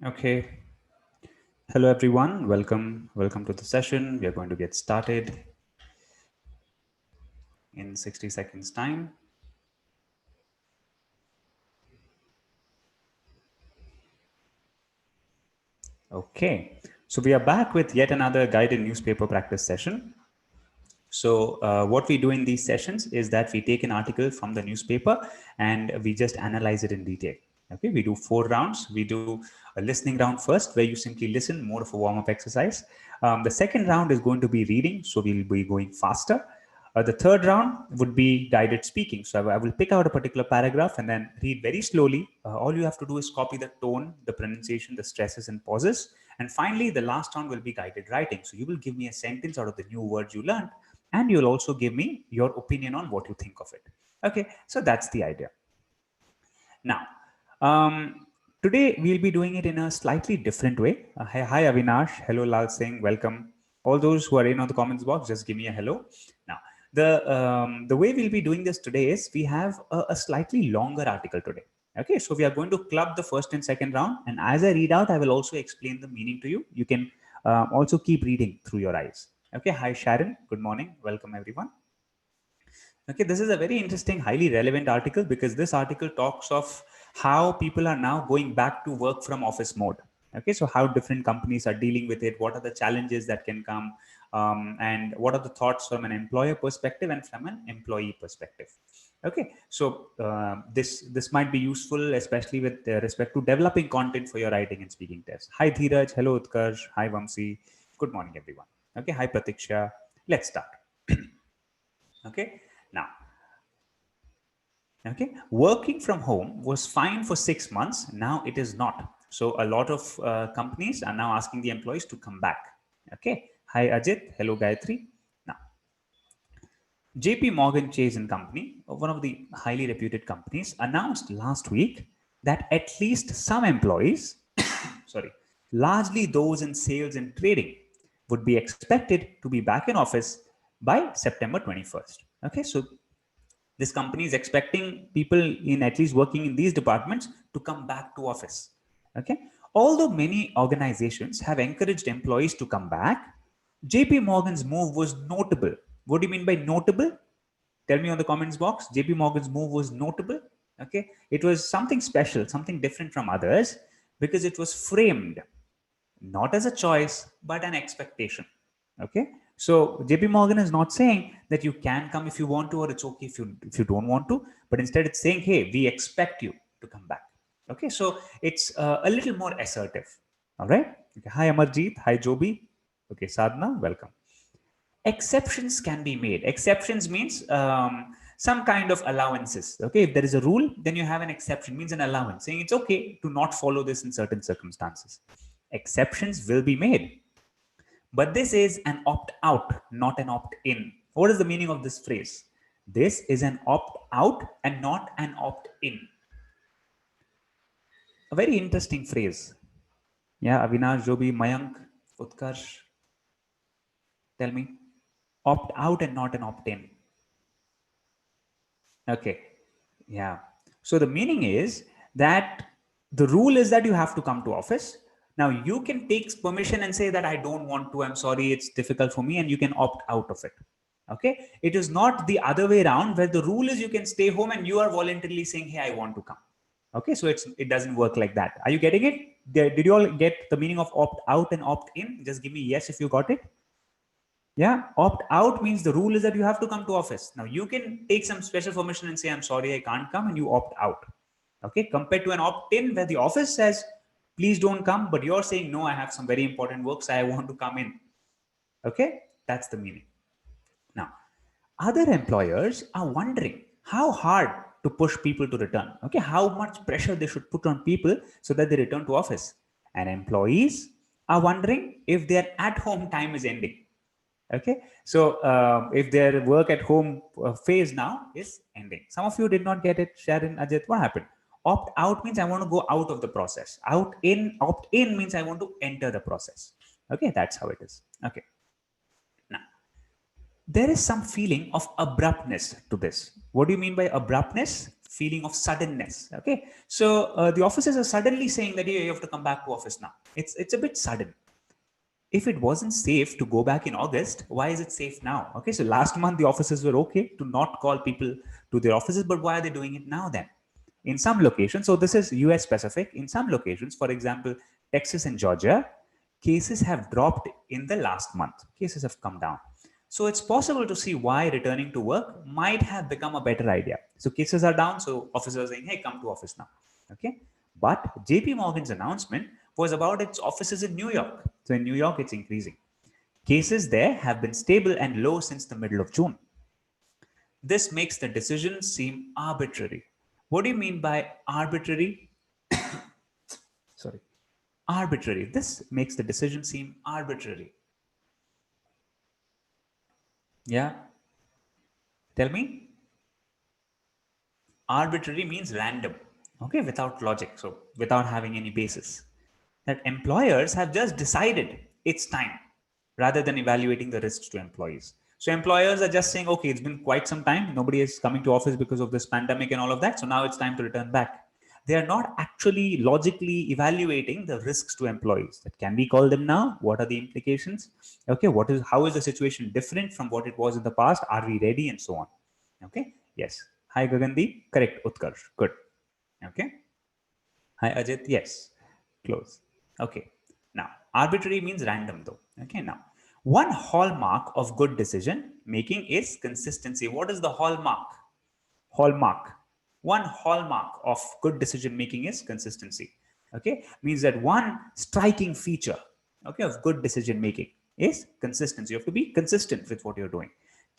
Okay. Hello, everyone. Welcome to the session. We are going to get started in 60 seconds time. Okay. So we are back with yet another guided newspaper practice session. So what we do in these sessions is that we take an article from the newspaper and we just analyze it in detail. Okay, we do 4 rounds. We do a listening round first, where you simply listen, more of a warm-up exercise. The second round is going to be reading, so we'll be going faster. The third round would be guided speaking. So I will pick out a particular paragraph and then read very slowly. All you have to do is copy the tone, the pronunciation, the stresses and pauses. And finally, the last round will be guided writing. So you will give me a sentence out of the new words you learned, and you'll also give me your opinion on what you think of it. Okay, so that's the idea. Now, today we'll be doing it in a slightly different way. Hi, Avinash. Hello, Lal Singh. Welcome. All those who are in on the comments box, just give me a hello. Now, the way we'll be doing this today is we have a slightly longer article today. Okay, so we are going to club the first and second round, and as I read out, I will also explain the meaning to you. You can also keep reading through your eyes. Okay, hi Sharon. Good morning. Welcome everyone. Okay, this is a very interesting, highly relevant article because this article talks of how people are now going back to work from office mode. Okay, so how different companies are dealing with it, what are the challenges that can come, and what are the thoughts from an employer perspective and from an employee perspective. Okay, so this might be useful, especially with respect to developing content for your writing and speaking tests. Hi Dheeraj, hello Utkarsh, hi Vamsi, good morning everyone. Okay, hi Pratiksha, let's start. Okay, now, okay, working from home was fine for 6 months. Now it is not. So a lot of companies are now asking the employees to come back. Okay, hi Ajit, hello Gayatri. Now, JP Morgan Chase and Company, one of the highly reputed companies, announced last week that at least some employees, sorry, largely those in sales and trading, would be expected to be back in office by September 21st. Okay, so this company is expecting people in at least working in these departments to come back to office. Okay, although many organizations have encouraged employees to come back, JP Morgan's move was notable. What do you mean by notable? Tell me on the comments box. JP Morgan's move was notable. Okay, it was something special, something different from others, because it was framed not as a choice but an expectation. Okay, so JP Morgan is not saying that you can come if you want to, or it's okay if you don't want to, but instead it's saying, hey, we expect you to come back. Okay, so it's a little more assertive. All right. Okay. Hi Amarjeet, hi Joby. Okay, Sadhna, welcome. Exceptions can be made. Exceptions means some kind of allowances. Okay, if there is a rule, then you have an exception, means an allowance, saying it's okay to not follow this in certain circumstances. Exceptions will be made, but this is an opt out, not an opt in. What is the meaning of this phrase? This is an opt out and not an opt in. A very interesting phrase. Yeah, Avinash, Jobi, Mayank, Utkarsh, tell me. Opt out and not an opt in. Okay. Yeah. So the meaning is that the rule is that you have to come to office. Now you can take permission and say that I don't want to, I'm sorry, it's difficult for me, and you can opt out of it. Okay. It is not the other way around where the rule is you can stay home and you are voluntarily saying, hey, I want to come. Okay. So it doesn't work like that. Are you getting it? Did you all get the meaning of opt out and opt in? Just give me yes if you got it. Yeah, opt out means the rule is that you have to come to office. Now you can take some special permission and say, I'm sorry, I can't come, and you opt out. Okay, compared to an opt in where the office says, please don't come, but you're saying, no, I have some very important work, so I want to come in. Okay, that's the meaning. Now, other employers are wondering how hard to push people to return. Okay, how much pressure they should put on people so that they return to office. And employees are wondering if their at home time is ending. Okay, so if their work at home phase now is ending. Some of you did not get it. Sharon, Ajit, what happened? Opt out means I want to go out of the process. Opt in means I want to enter the process. Okay, that's how it is. Okay, now there is some feeling of abruptness to this. What do you mean by abruptness? feeling of suddenness. Okay, so the officers are suddenly saying that, hey, you have to come back to office now. It's a bit sudden. If it wasn't safe to go back in August, why is it safe now? Okay, so last month the officers were okay to not call people to their offices, but why are they doing it now then? In some locations, so this is US specific, in some locations, for example, Texas and Georgia, cases have dropped in the last month. Cases have come down. So it's possible to see why returning to work might have become a better idea. So cases are down, so officers are saying, hey, come to office now. Okay. But JP Morgan's announcement was about its offices in New York. So in New York, it's increasing. Cases there have been stable and low since the middle of June. This makes the decision seem arbitrary. What do you mean by arbitrary? Sorry. Arbitrary. This makes the decision seem arbitrary. Yeah. Tell me. Arbitrary means random. Okay, without logic. So without having any basis. That employers have just decided it's time rather than evaluating the risks to employees. So employers are just saying, okay, it's been quite some time. Nobody is coming to office because of this pandemic and all of that. So now it's time to return back. They are not actually logically evaluating the risks to employees. That can we call them now? What are the implications? Okay, how is the situation different from what it was in the past? Are we ready? And so on. Okay, yes. Hi, Gagandi. Correct, Utkarsh. Good. Okay. Hi, Ajit. Yes. Close. Okay. Now, arbitrary means random though. Okay. Now, one hallmark of good decision making is consistency. What is the hallmark? Hallmark. One hallmark of good decision making is consistency. Okay. Means that one striking feature, okay, of good decision making is consistency. You have to be consistent with what you're doing.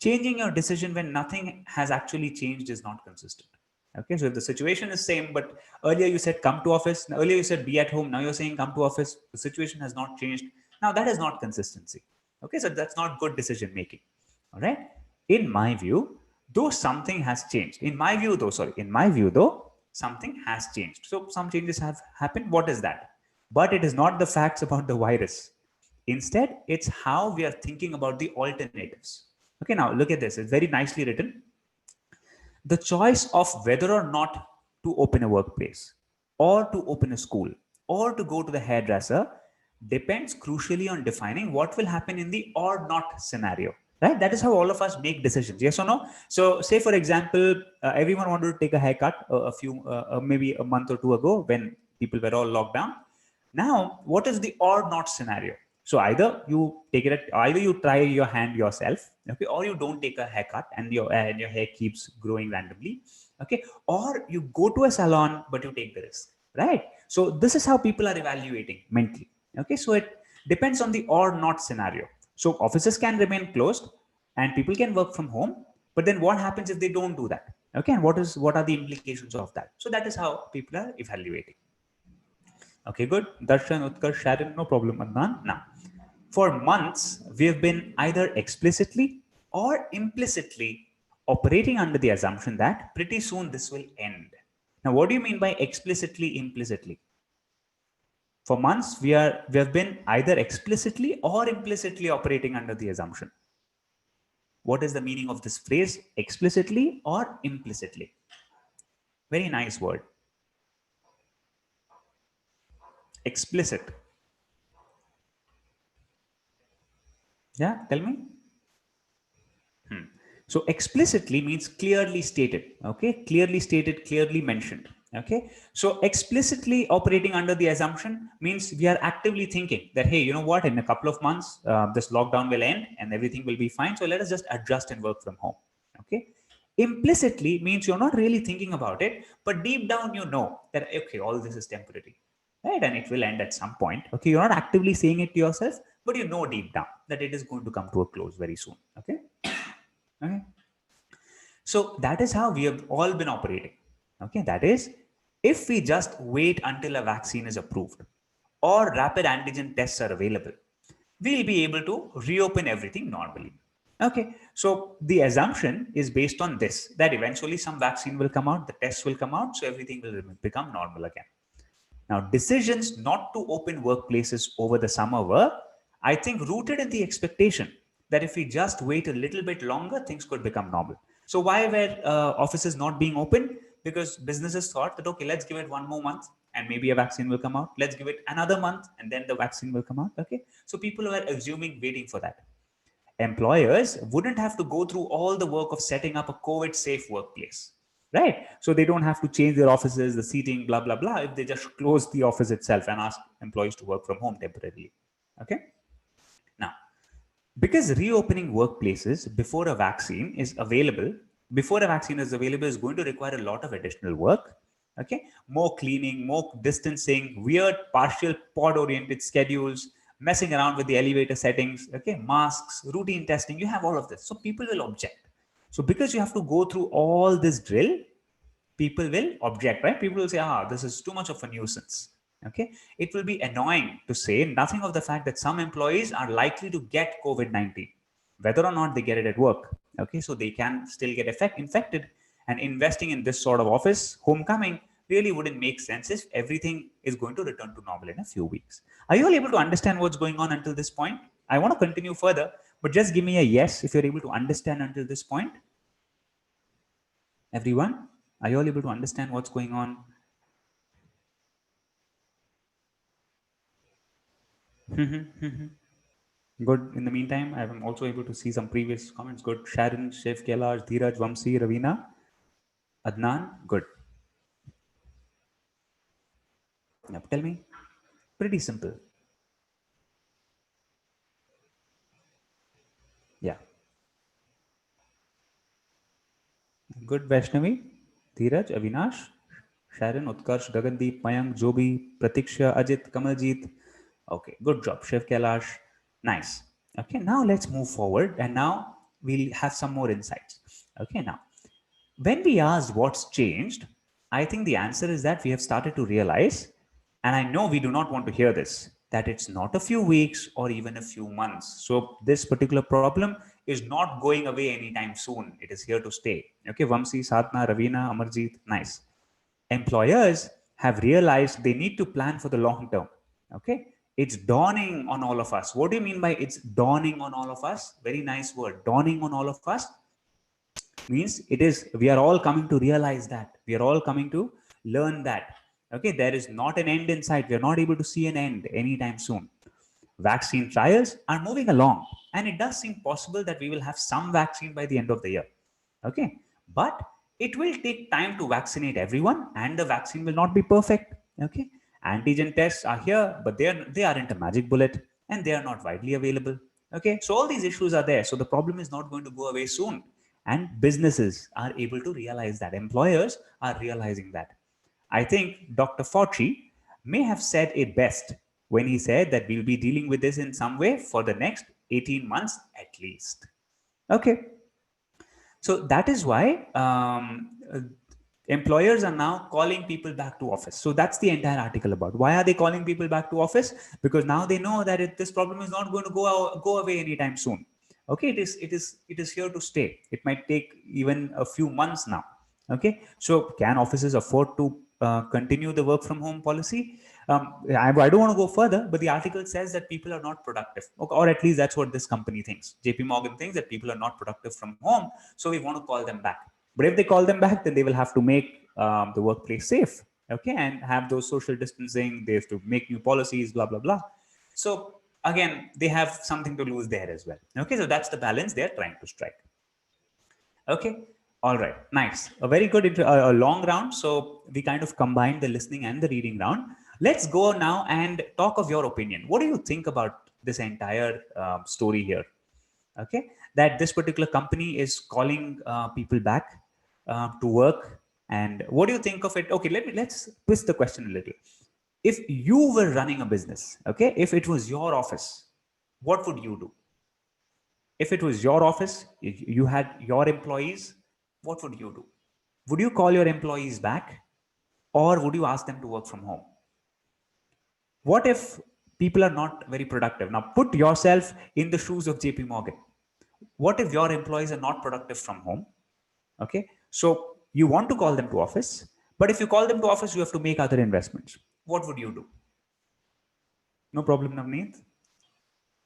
Changing your decision when nothing has actually changed is not consistent. Okay, so if the situation is same, but earlier you said come to office, earlier you said be at home, now you're saying come to office, the situation has not changed. Now that is not consistency. Okay, so that's not good decision making. All right. In my view, though something has changed. In my view though, something has changed. So some changes have happened. What is that? But it is not the facts about the virus. Instead, it's how we are thinking about the alternatives. Okay, now look at this. It's very nicely written. The choice of whether or not to open a workplace or to open a school or to go to the hairdresser depends crucially on defining what will happen in the or not scenario, right? That is how all of us make decisions, yes or no? So say for example, everyone wanted to take a haircut maybe a month or two ago when people were all locked down. Now what is the or not scenario? So either you take it, either you try your hand yourself, okay, or you don't take a haircut and your hair keeps growing randomly, okay, or you go to a salon but you take the risk, right? So this is how people are evaluating mentally, okay. So it depends on the or not scenario. So offices can remain closed and people can work from home, but then what happens if they don't do that? Okay, and what are the implications of that? So that is how people are evaluating. Okay, good. Darshan, Utkarsh, Sharon, no problem, Adnan. Now, for months, we have been either explicitly or implicitly operating under the assumption that pretty soon this will end. Now, what do you mean by explicitly, implicitly? For months, we have been either explicitly or implicitly operating under the assumption. What is the meaning of this phrase? Explicitly or implicitly? Very nice word. Explicit. Yeah, tell me. So explicitly means clearly stated, okay? Clearly stated, clearly mentioned, okay? So explicitly operating under the assumption means we are actively thinking that, hey, you know what, in a couple of months, this lockdown will end and everything will be fine. So let us just adjust and work from home, okay? Implicitly means you're not really thinking about it, but deep down you know that, okay, all this is temporary, right? And it will end at some point, okay? You're not actively saying it to yourself, but you know deep down that it is going to come to a close very soon, okay? Okay. So that is how we have all been operating. Okay. That is, if we just wait until a vaccine is approved or rapid antigen tests are available, we'll be able to reopen everything normally. Okay. So the assumption is based on this, that eventually some vaccine will come out, the tests will come out, so everything will become normal again. Now, decisions not to open workplaces over the summer were, I think, rooted in the expectation that if we just wait a little bit longer, things could become normal. So why were offices not being open? because businesses thought that, okay, let's give it one more month and maybe a vaccine will come out. Let's give it another month and then the vaccine will come out. Okay. So people were assuming, waiting for that. Employers wouldn't have to go through all the work of setting up a COVID safe workplace, right? So they don't have to change their offices, the seating, blah, blah, blah, if they just close the office itself and ask employees to work from home temporarily. Okay. Now, because reopening workplaces before a vaccine is available is going to require a lot of additional work. Okay, more cleaning, more distancing, weird partial pod oriented schedules, messing around with the elevator settings, okay, masks, routine testing, you have all of this. So people will object. So because you have to go through all this drill, people will object, right? People will say, this is too much of a nuisance. Okay, it will be annoying, to say nothing of the fact that some employees are likely to get COVID-19, whether or not they get it at work. Okay, so they can still get infected, and investing in this sort of office homecoming really wouldn't make sense if everything is going to return to normal in a few weeks. Are you all able to understand what's going on until this point? I want to continue further, but just give me a yes if you're able to understand until this point. Everyone, are you all able to understand what's going on? Good. In the meantime, I'm also able to see some previous comments. Good. Sharon, Shiv, Kailash, Dheeraj, Vamsi, Ravina, Adnan. Good. Yep. Tell me. Pretty simple. Yeah. Good. Vaishnavi, Dheeraj, Avinash, Sharon, Utkarsh, Gagandeep, Mayank, Jobi, Pratiksha, Ajit, Kamaljeet. Okay. Good job. Shiv, Kailash. Nice. Okay. Now let's move forward, and now we'll have some more insights. Okay. Now, when we asked what's changed, I think the answer is that we have started to realize, and I know we do not want to hear this, that it's not a few weeks or even a few months. So this particular problem is not going away anytime soon. It is here to stay. Okay, Vamsi, Sadhna, Ravina, Amarjeet, nice. Employers have realized they need to plan for the long term. Okay, it's dawning on all of us. What do you mean by it's dawning on all of us? Very nice word, dawning on all of us. Means it is, we are all coming to realize that, we are all coming to learn that, okay, there is not an end in sight. We are not able to see an end anytime soon. Vaccine trials are moving along, and it does seem possible that we will have some vaccine by the end of the year. Okay, but it will take time to vaccinate everyone, and the vaccine will not be perfect. Okay, antigen tests are here, but they aren't a magic bullet, and they are not widely available. Okay, so all these issues are there, so the problem is not going to go away soon, and businesses are able to realize that, employers are realizing that. I think Dr. Fauci may have said it best when he said that we'll be dealing with this in some way for the next 18 months at least. Okay, so that is why employers are now calling people back to office. So that's the entire article about. Why are they calling people back to office? Because now they know that this problem is not going to go away anytime soon. Okay, it is here to stay. It might take even a few months now. Okay, so can offices afford to continue the work from home policy? I don't want to go further, but the article says that people are not productive, or at least that's what this company thinks. JP Morgan thinks that people are not productive from home, so we want to call them back. But if they call them back, then they will have to make the workplace safe, okay, and have those social distancing. They have to make new policies, blah blah blah. So again, they have something to lose there as well. Okay, so that's the balance they are trying to strike. Okay. All right. Nice. A very good, a long round. So we kind of combined the listening and the reading round. Let's go now and talk of your opinion. What do you think about this entire story here? Okay. That this particular company is calling people back to work. And what do you think of it? Okay. Let's twist the question a little. If you were running a business, okay, if it was your office, what would you do? If it was your office, if you had your employees, what would you do? Would you call your employees back, or would you ask them to work from home? What if people are not very productive? Now put yourself in the shoes of JP Morgan. What if your employees are not productive from home? Okay. So you want to call them to office, but if you call them to office, you have to make other investments. What would you do? No problem, Navneet.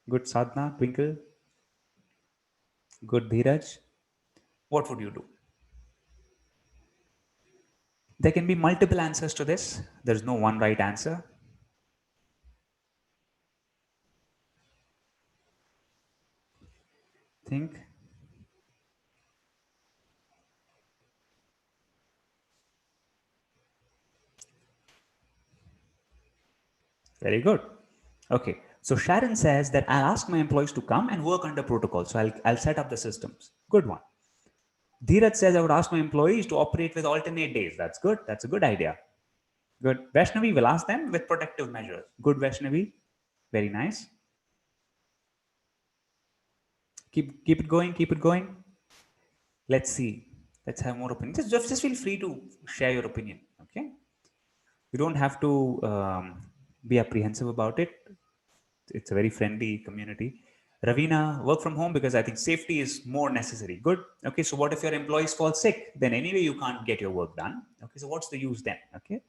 Good, Sadhna, Twinkle. Good, Dheeraj. What would you do? There can be multiple answers to this. There's no one right answer. Think. Very good. Okay. So Sharon says that I'll ask my employees to come and work under protocol. So I'll set up the systems. Good one. Dheeraj says I would ask my employees to operate with alternate days. That's good. That's a good idea. Good. Vaishnavi will ask them with protective measures. Good, Vaishnavi. Very nice. Keep it going. Keep it going. Let's see. Let's have more opinions. Just feel free to share your opinion. Okay. You don't have to be apprehensive about it. It's a very friendly community. Ravina, work from home because I think safety is more necessary. Good. Okay. So what if your employees fall sick? Then anyway you can't get your work done. Okay. So what's the use then? Okay.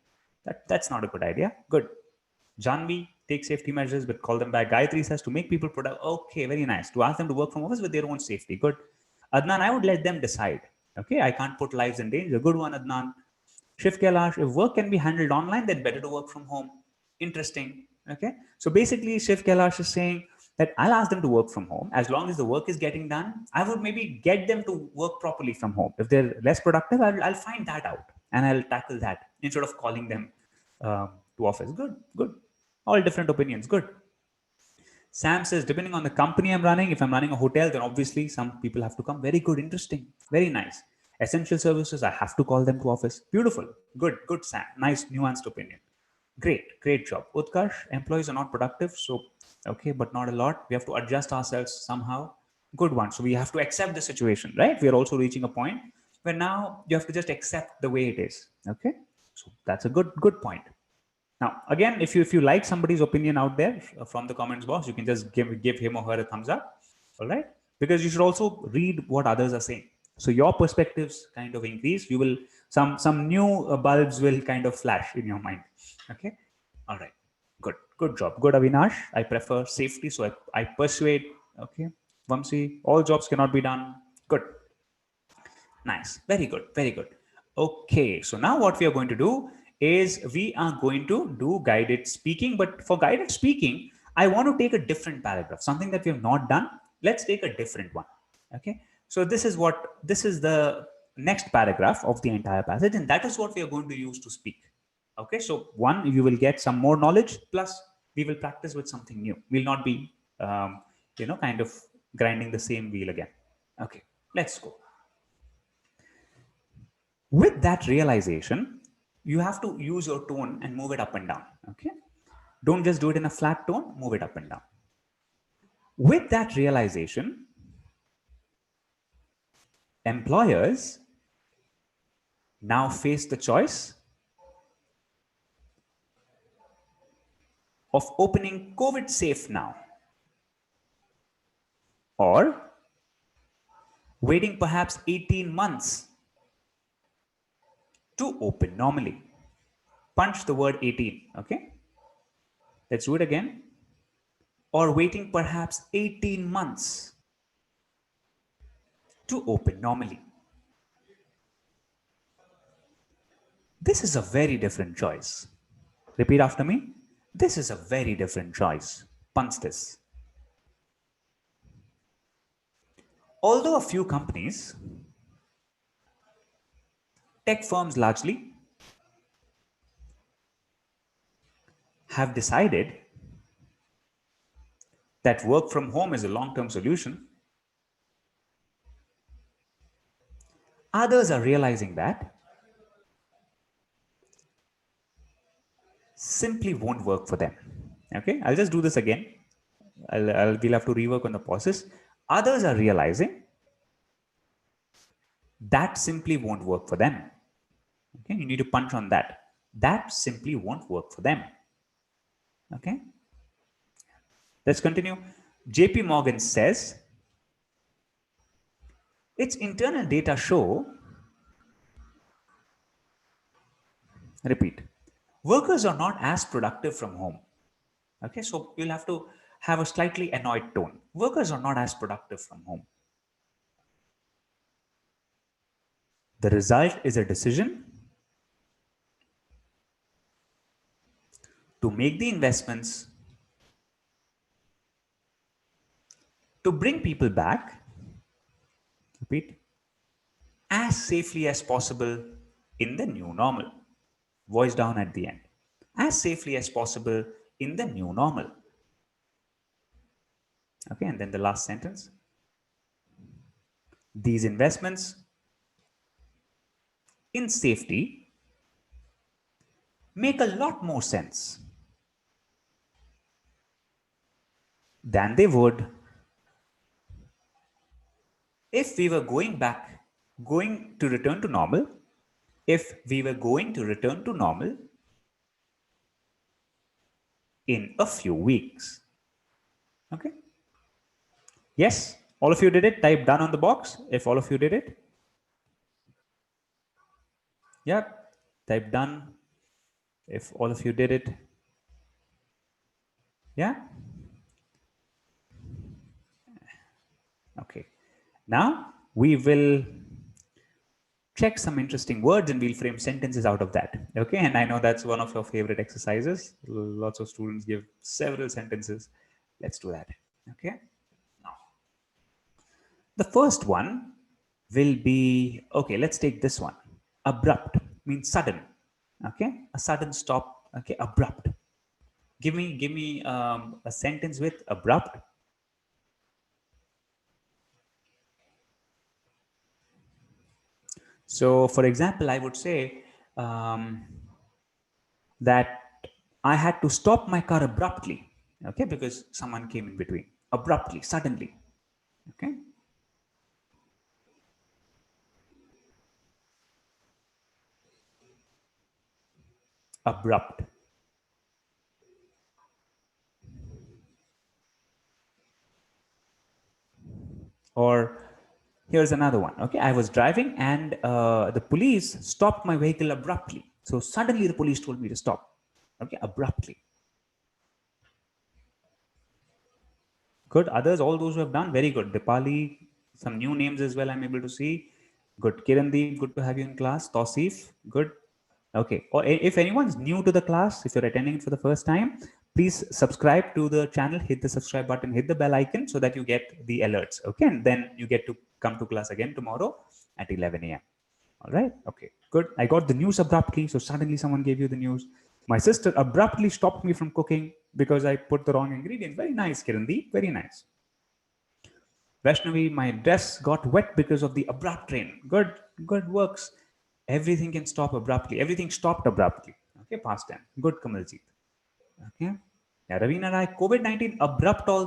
That's not a good idea. Good. Janvi, take safety measures, but call them back. Gayatri says to make people productive. Okay, very nice. To ask them to work from office with their own safety. Good. Adnan, I would let them decide. Okay, I can't put lives in danger. Good one, Adnan. Shiv Kailash, if work can be handled online, then better to work from home. Interesting. Okay, so basically, Shiv Kailash is saying that I'll ask them to work from home as long as the work is getting done. I would maybe get them to work properly from home. If they're less productive, I'll find that out and I'll tackle that instead of calling them to office. Good, good. All different opinions. Good. Sam says, depending on the company I'm running, if I'm running a hotel, then obviously some people have to come. Very good, interesting, very nice. Essential services, I have to call them to office. Beautiful, good, good, Sam. Nice, nuanced opinion. Great, great job. Utkarsh, employees are not productive, so okay, but not a lot. We have to adjust ourselves somehow. Good one. So we have to accept the situation, right? We are also reaching a point where now you have to just accept the way it is. Okay, so that's a good point. Now, again, if you like somebody's opinion out there from the comments box, you can just give him or her a thumbs up, all right? Because you should also read what others are saying. So your perspectives kind of increase. You will some new bulbs will kind of flash in your mind. Okay, all right, good job, good Avinash. I prefer safety, so I persuade. Okay, Vamsi, all jobs cannot be done. Good, nice, very good, very good. Okay, so now what we are going to do is we are going to do guided speaking, but for guided speaking, I want to take a different paragraph, something that we have not done. Let's take a different one. Okay, so this is the next paragraph of the entire passage, and that is what we are going to use to speak. Okay, so one, you will get some more knowledge, plus we will practice with something new. We'll not be, kind of grinding the same wheel again. Okay, let's go. With that realization, you have to use your tone and move it up and down. Okay, don't just do it in a flat tone, move it up and down. With that realization, employers now face the choice of opening COVID safe now or waiting perhaps 18 months to open normally. Punch the word 18. Okay, let's do it again. Or waiting perhaps 18 months to open normally. This is a very different choice. Repeat after me. This is a very different choice. Punch this. Although a few companies, tech firms largely, have decided that work from home is a long-term solution, others are realizing that simply won't work for them. Okay, I'll just do this again. We'll have to rework on the process. Others are realizing that simply won't work for them. Okay, you need to punch on that. That simply won't work for them. Okay, let's continue. JP Morgan says its internal data show, repeat, workers are not as productive from home. Okay, so you'll have to have a slightly annoyed tone. Workers are not as productive from home. The result is a decision to make the investments, to bring people back, repeat, as safely as possible in the new normal. Voice down at the end. As safely as possible in the new normal. Okay, and then the last sentence. These investments in safety make a lot more sense than they would if we were going to return to normal, if we were going to return to normal in a few weeks. Okay. Yes, all of you did it. Type done on the box if all of you did it. Yep, type done if all of you did it. Yeah. Okay. Now we will check some interesting words and we'll frame sentences out of that. Okay. And I know that's one of your favorite exercises. Lots of students give several sentences. Let's do that. Okay. Now, the first one will be, okay, let's take this one. Abrupt means sudden. Okay. A sudden stop. Okay. Abrupt. Give me a sentence with abrupt. So, for example, I would say that I had to stop my car abruptly, okay, because someone came in between. Abruptly, suddenly, okay. Abrupt. Or here's another one, okay. I was driving and the police stopped my vehicle abruptly. So suddenly the police told me to stop, okay, abruptly. Good. Others, all those who have done, very good. Dipali, some new names as well, I'm able to see. Good. Kirandeep, good to have you in class. Tausif, good. Okay. Or if anyone's new to the class, if you're attending it for the first time, please subscribe to the channel, hit the subscribe button, hit the bell icon so that you get the alerts. Okay. And then you get to come to class again tomorrow at 11 a.m. All right. Okay. Good. I got the news abruptly. So suddenly someone gave you the news. My sister abruptly stopped me from cooking because I put the wrong ingredients. Very nice, Kirandeep. Very nice. Vaishnavi, my dress got wet because of the abrupt rain. Good, good works. Everything can stop abruptly. Everything stopped abruptly. Okay, past tense. Good, Kamaljeet. Okay. Yeah, Ravina and I, COVID-19 abrupted all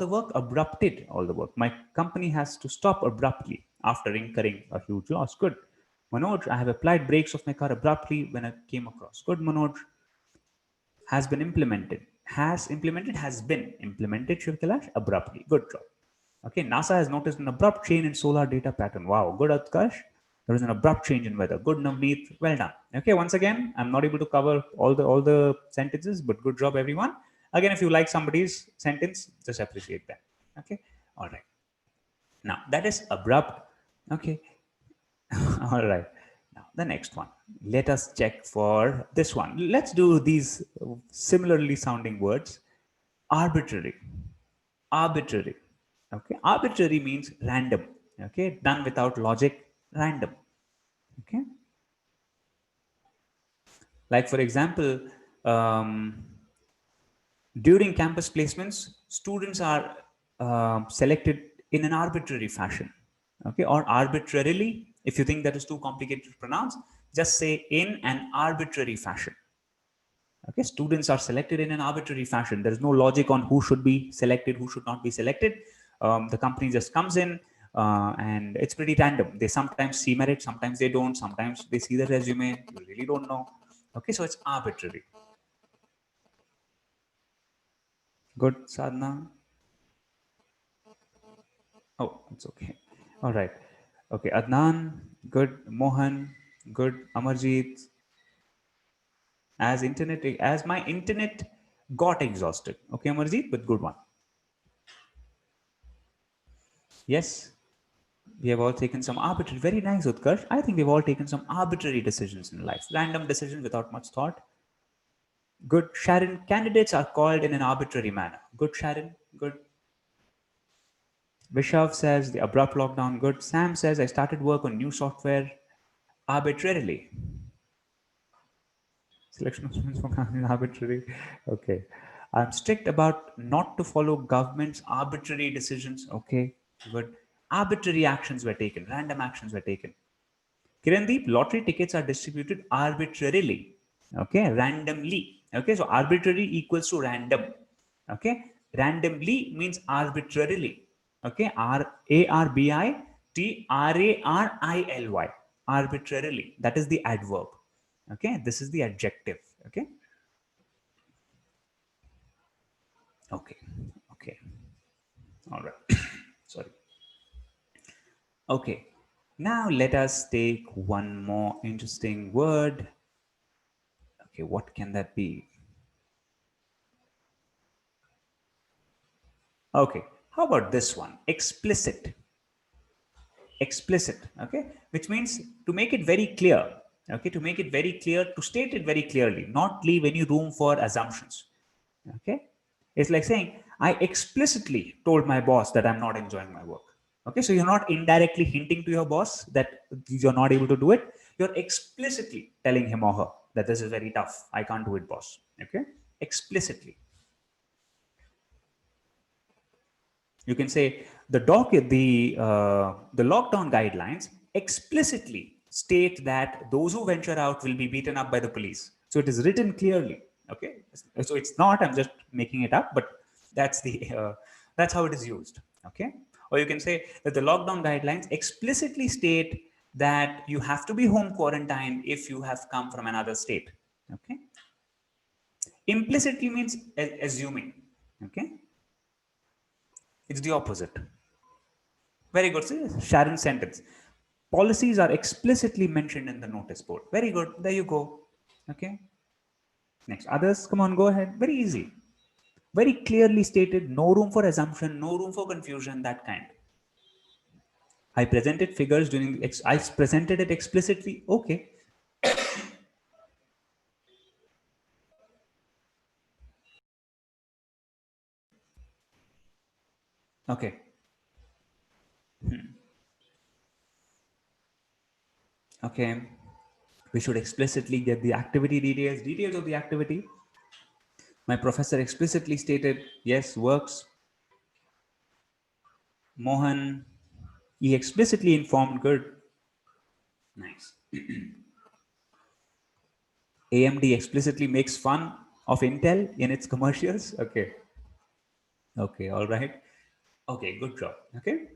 the work. My company has to stop abruptly after incurring a huge loss. Good. Manoj, I have applied brakes of my car abruptly when I came across. Good, Manoj. Has been implemented. Has been implemented, Shiv Kailash, abruptly. Good job. Okay, NASA has noticed an abrupt change in solar data pattern. Wow, good Utkarsh. There is an abrupt change in weather. Good Navneet, well done. Okay, once again, I'm not able to cover all the sentences, but good job everyone. Again, if you like somebody's sentence, just appreciate that. Okay, all right. Now that is abrupt. Okay, all right. Now the next one. Let us check for this one. Let's do these similarly sounding words. Arbitrary. Arbitrary. Okay, arbitrary means random. Okay, done without logic, random. Okay, like for example, during campus placements, students are selected in an arbitrary fashion. Okay, or arbitrarily. If you think that is too complicated to pronounce, just say in an arbitrary fashion. Okay, students are selected in an arbitrary fashion. There is no logic on who should be selected, who should not be selected. The company just comes in and it's pretty random. They sometimes see merit, sometimes they don't, sometimes they see the resume, you really don't know. Okay, so it's arbitrary. Good, Sadhna. Oh, it's okay. All right. Okay, Adnan, good. Mohan, good. Amarjeet, as my internet got exhausted. Okay, Amarjeet, but good one. Yes, we have all taken some arbitrary, very nice, Utkarsh. I think we've all taken some arbitrary decisions in life, random decisions without much thought. Good, Sharon. Candidates are called in an arbitrary manner. Good, Sharon. Good. Vishav says the abrupt lockdown. Good. Sam says I started work on new software arbitrarily. Selection of students for arbitrary. Okay. I'm strict about not to follow government's arbitrary decisions. Okay. Good. Arbitrary actions were taken. Random actions were taken. Kirandeep, lottery tickets are distributed arbitrarily. Okay. Randomly. Okay. So arbitrary equals to random. Okay. Randomly means arbitrarily. Okay. Arbitrarily. Arbitrarily. That is the adverb. Okay. This is the adjective. Okay. Okay. Okay. All right. Sorry. Okay. Now let us take one more interesting word. Okay. What can that be? Okay. How about this one? Explicit. Explicit. Okay. Which means to make it very clear. Okay. To make it very clear, to state it very clearly, not leave any room for assumptions. Okay. It's like saying, I explicitly told my boss that I'm not enjoying my work. Okay. So you're not indirectly hinting to your boss that you're not able to do it. You're explicitly telling him or her that this is very tough. I can't do it, boss. Okay. Explicitly. You can say the lockdown guidelines explicitly state that those who venture out will be beaten up by the police. So it is written clearly. Okay, so it's not. I'm just making it up, but that's the that's how it is used. Okay, or you can say that the lockdown guidelines explicitly state that you have to be home quarantined if you have come from another state. Okay, implicitly means assuming. Okay, it's the opposite. Very good. See, Sharon's sentence. Policies are explicitly mentioned in the notice board. Very good. There you go. Okay. Next. Others, come on, go ahead. Very easy. Very clearly stated. No room for assumption. No room for confusion. That kind. I presented figures during. I presented it explicitly. Okay. Okay. Okay. We should explicitly get the activity details. Details of the activity. My professor explicitly stated, yes, works. Mohan, he explicitly informed, good. Nice. AMD explicitly makes fun of Intel in its commercials. Okay. Okay. All right. Okay. Good job. Okay.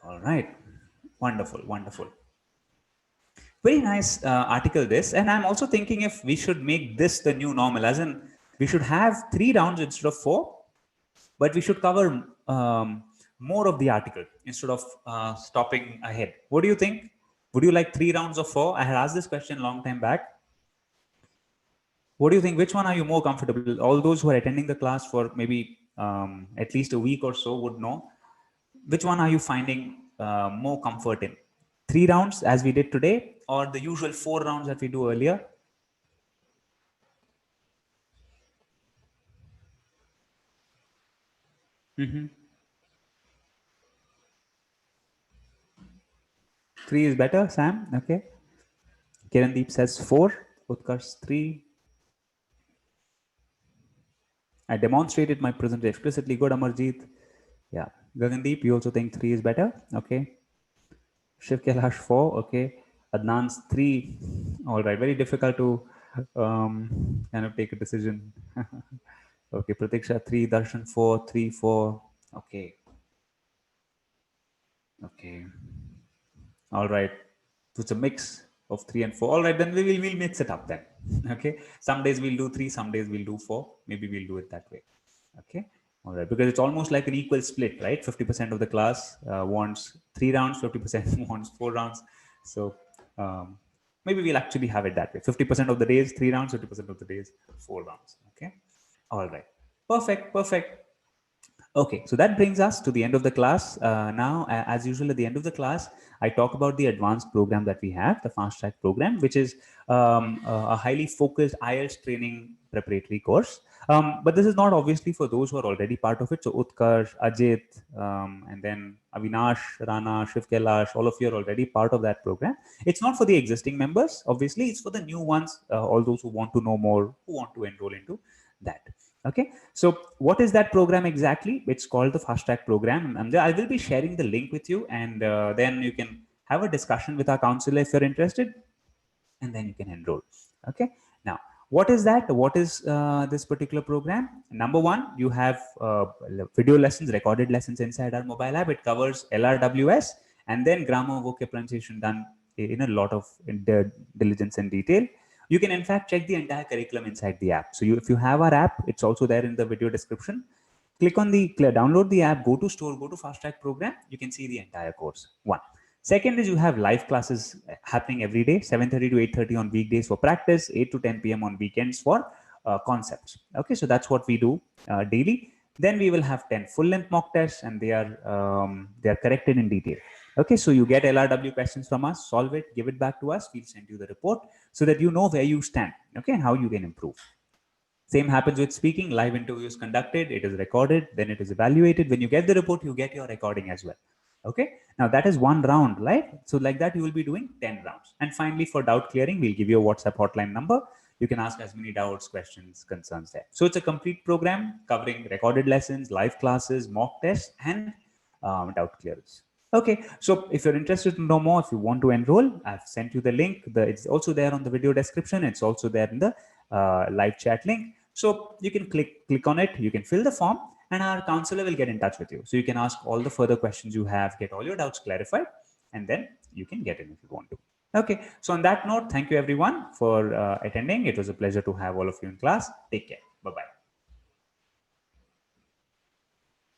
All right. Wonderful. Wonderful. Very nice article, this. And I'm also thinking if we should make this the new normal, as in we should have 3 rounds instead of 4, but we should cover more of the article instead of stopping ahead. What do you think? Would you like 3 rounds or 4? I had asked this question a long time back. What do you think? Which one are you more comfortable? All those who are attending the class for maybe at least a week or so would know. Which one are you finding more comfort in? 3 rounds as we did today, or the usual 4 rounds that we do earlier? Mm-hmm. 3 is better, Sam. Okay. Kirandeep says 4. Utkarsh 3. I demonstrated my present explicitly. Good, Amarjeet. Yeah. Gagandeep, you also think 3 is better? Okay. Shiv Kailash 4. Okay. Adnan's 3. All right. Very difficult to kind of take a decision. Okay. Pratiksha 3. Darshan 4. 3, 4. Okay. Okay. All right. So it's a mix of 3 and 4. All right. Then we'll mix it up then. Okay. Some days we'll do 3. Some days we'll do 4. Maybe we'll do it that way. Okay. All right. Because it's almost like an equal split, right? 50% of the class wants 3 rounds, 50% wants 4 rounds. So maybe we'll actually have it that way. 50% of the days, 3 rounds, 50% of the days, 4 rounds. Okay. All right. Perfect. Perfect. Okay, so that brings us to the end of the class. Now, as usual, at the end of the class, I talk about the advanced program that we have, the fast track program, which is a highly focused IELTS training preparatory course. But this is not obviously for those who are already part of it. So Utkarsh, Ajit, and then Avinash, Rana, Shiv Kailash, all of you are already part of that program. It's not for the existing members, obviously, it's for the new ones, all those who want to know more, who want to enroll into that. Okay, so what is that program exactly? It's called the Fast Track program, and I will be sharing the link with you, and then you can have a discussion with our counselor if you're interested, and then you can enroll. Okay, now what is that? What is this particular program? Number one, you have video lessons, recorded lessons inside our mobile app. It covers LRWS and then grammar, vocab, pronunciation done in a lot of diligence and detail. You can in fact check the entire curriculum inside the app. So if you have our app, it's also there in the video description. Click on the download the app, go to store, go to fast track program. You can see the entire course. One. Second is you have live classes happening every day, 7:30 to 8:30 on weekdays for practice, 8 to 10 p.m. on weekends for concepts. Okay, so that's what we do daily. Then we will have 10 full-length mock tests, and they are corrected in detail. Okay, so you get LRW questions from us, solve it, give it back to us. We'll send you the report so that you know where you stand. Okay, and how you can improve. Same happens with speaking. Live interviews conducted, it is recorded, then it is evaluated. When you get the report, you get your recording as well. Okay, now that is one round, right? So like that, you will be doing 10 rounds. And finally, for doubt clearing, we'll give you a WhatsApp hotline number. You can ask as many doubts, questions, concerns there. So it's a complete program covering recorded lessons, live classes, mock tests, and doubt clearance. Okay, so if you're interested to know more, if you want to enroll, I've sent you the link. It's also there on the video description. It's also there in the live chat link. So you can click on it, you can fill the form, and our counselor will get in touch with you. So you can ask all the further questions you have, get all your doubts clarified, and then you can get in if you want to. Okay, so on that note, thank you everyone for attending. It was a pleasure to have all of you in class. Take care. Bye-bye.